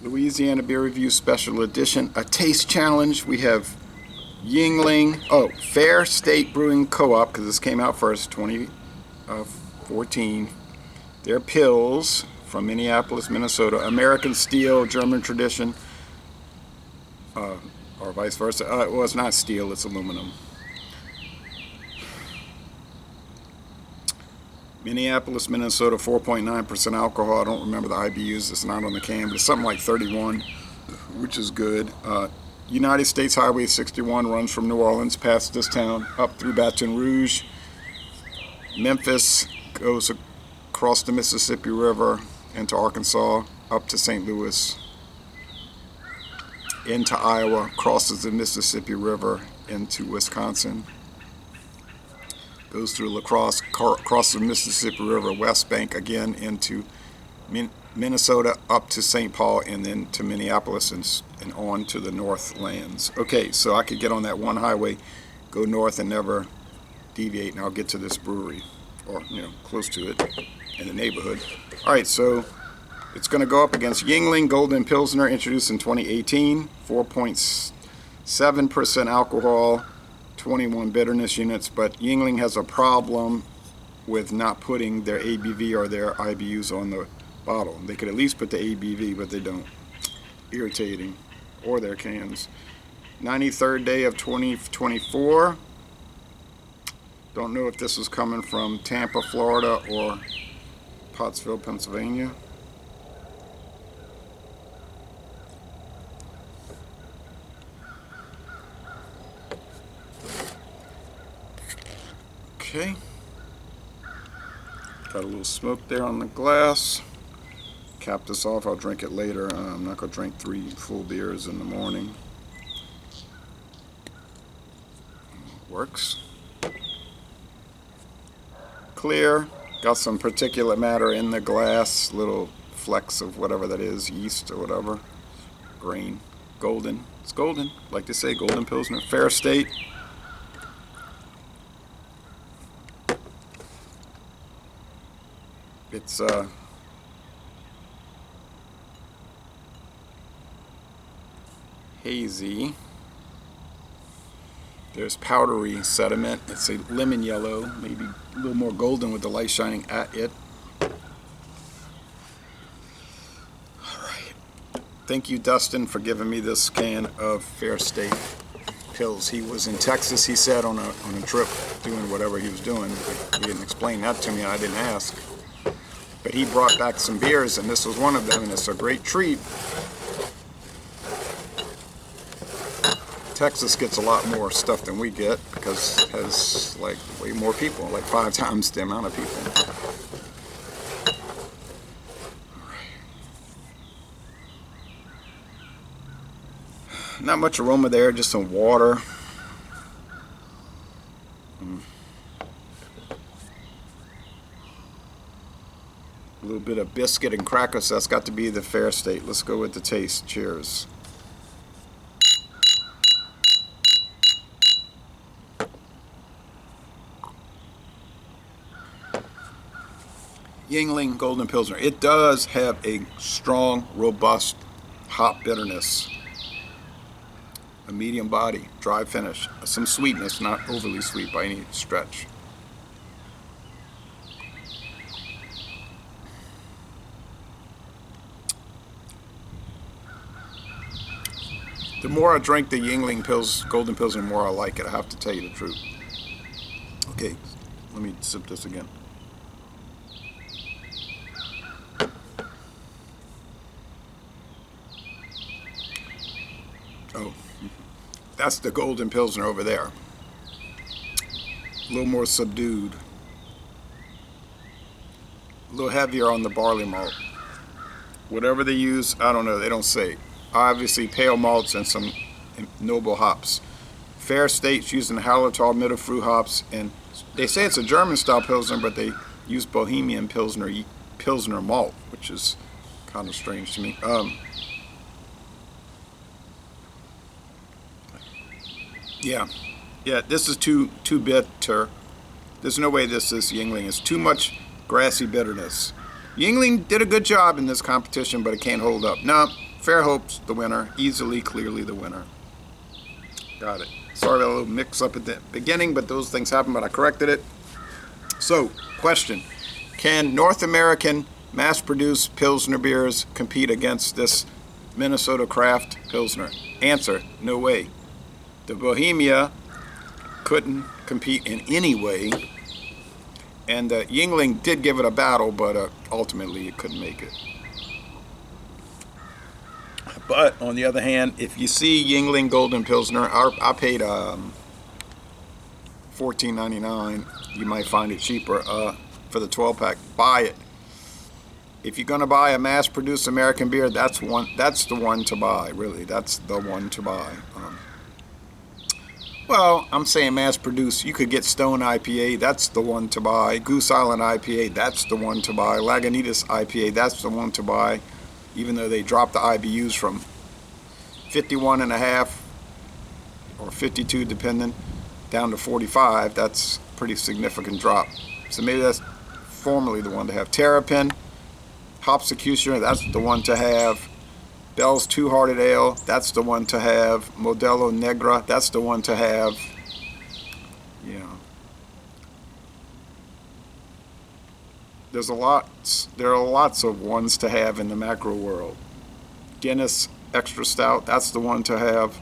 Louisiana Beer Review Special Edition, a taste challenge. We have Yuengling, Fair State Brewing Co-op, because this came out first, 2014. Their Pils from Minneapolis, Minnesota. American Steel, German Tradition, or vice versa. Well, it's not steel, it's aluminum. Minneapolis, Minnesota, 4.9% alcohol. I don't remember the IBUs. It's not on the can, but it's something like 31, which is good. United States Highway 61 runs from New Orleans past this town up through Baton Rouge. Memphis goes across the Mississippi River into Arkansas, up to St. Louis, into Iowa, crosses the Mississippi River into Wisconsin. Goes through La Crosse, crosses the Mississippi River, West Bank again into Minnesota, up to St. Paul, and then to Minneapolis and on to the Northlands. Okay, so I could get on that one highway, go north and never deviate, and I'll get to this brewery, or close to it, in the neighborhood. All right, so it's going to go up against Yuengling Golden Pilsner, introduced in 2018, 4.7% alcohol. 21 bitterness units, but Yuengling has a problem with not putting their ABV or their IBUs on the bottle. They could at least put the ABV, but they don't. Irritating. Or their cans. 93rd day of 2024. Don't know if this is coming from Tampa, Florida, or Pottsville, Pennsylvania. Okay, got a little smoke there on the glass. Cap this off, I'll drink it later. I'm not going to drink 3 full beers in the morning. Works. Clear, got some particulate matter in the glass, little flecks of whatever that is, yeast or whatever. Grain. Golden, it's golden, like they say, Golden Pilsner. Fair State. It's hazy. There's powdery sediment. It's a lemon yellow, maybe a little more golden with the light shining at it. All right. Thank you, Dustin, for giving me this can of Fair State Pils. He was in Texas, he said, on a trip doing whatever he was doing. He didn't explain that to me, and I didn't ask. But he brought back some beers, and this was one of them, and it's a great treat. Texas gets a lot more stuff than we get because it has like way more people, like 5 times the amount of people. All right. Not much aroma there, just some water. A little bit of biscuit and crackers, so that's got to be the Fair State. Let's go with the taste. Cheers. Yuengling Golden Pilsner. It does have a strong, robust hop bitterness. A medium body, dry finish. Some sweetness, not overly sweet by any stretch. The more I drink the Yuengling Golden Pilsner, the more I like it. I have to tell you the truth. Okay, let me sip this again. Oh, that's the Golden Pilsner over there. A little more subdued. A little heavier on the barley malt. Whatever they use, I don't know, they don't say. Obviously pale malts and some noble hops. Fair State's using Hallertau Mittelfrüh hops, and they say it's a German style Pilsner, but they use Bohemian Pilsner malt, which is kind of strange to me. Yeah, this is too bitter. There's no way this is Yuengling. It's too much grassy bitterness. Yuengling did a good job in this competition, but it can't hold up. Now, Fairhope's the winner, easily, clearly the winner. Got it. Sorry about a little mix up at the beginning, but those things happen, but I corrected it. So, question. Can North American mass-produced Pilsner beers compete against this Minnesota craft Pilsner? Answer, no way. The Bohemia couldn't compete in any way, and Yuengling did give it a battle, but ultimately it couldn't make it. But on the other hand, if you see Yuengling Golden Pilsner, I paid $14.99. You might find it cheaper for the 12-pack. Buy it. If you're going to buy a mass-produced American beer, that's the one to buy. Really, that's the one to buy. Well, I'm saying mass-produced. You could get Stone IPA. That's the one to buy. Goose Island IPA. That's the one to buy. Lagunitas IPA. That's the one to buy. Even though they dropped the IBUs from 51.5 or 52 depending down to 45, that's a pretty significant drop. So maybe that's formerly the one to have. Terrapin, Hops Executioner, that's the one to have. Bell's Two-Hearted Ale, that's the one to have. Modelo Negra, that's the one to have. Yeah. There are lots of ones to have in the macro world. Guinness Extra Stout, that's the one to have.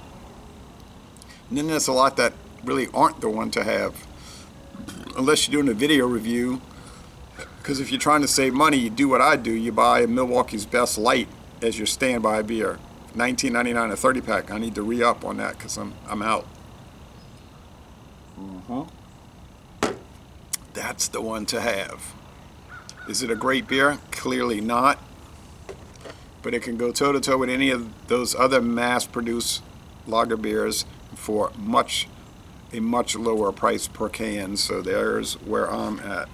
And then there's a lot that really aren't the one to have, unless you're doing a video review. Because if you're trying to save money, you do what I do. You buy Milwaukee's Best Light as your standby beer. $19.99 a 30-pack. I need to re-up on that because I'm out. That's the one to have. Is it a great beer? Clearly not. But it can go toe-to-toe with any of those other mass-produced lager beers for a much lower price per can. So there's where I'm at.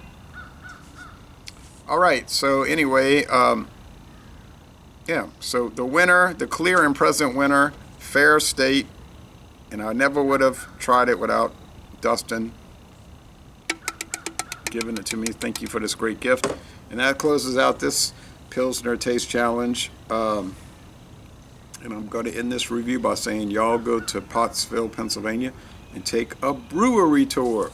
All right. So anyway, yeah. So the winner, the clear and present winner, Fair State, and I never would have tried it without Dustin giving it to me. Thank you for this great gift. And that closes out this Pilsner Taste Challenge. And I'm going to end this review by saying y'all go to Pottsville, Pennsylvania and take a brewery tour.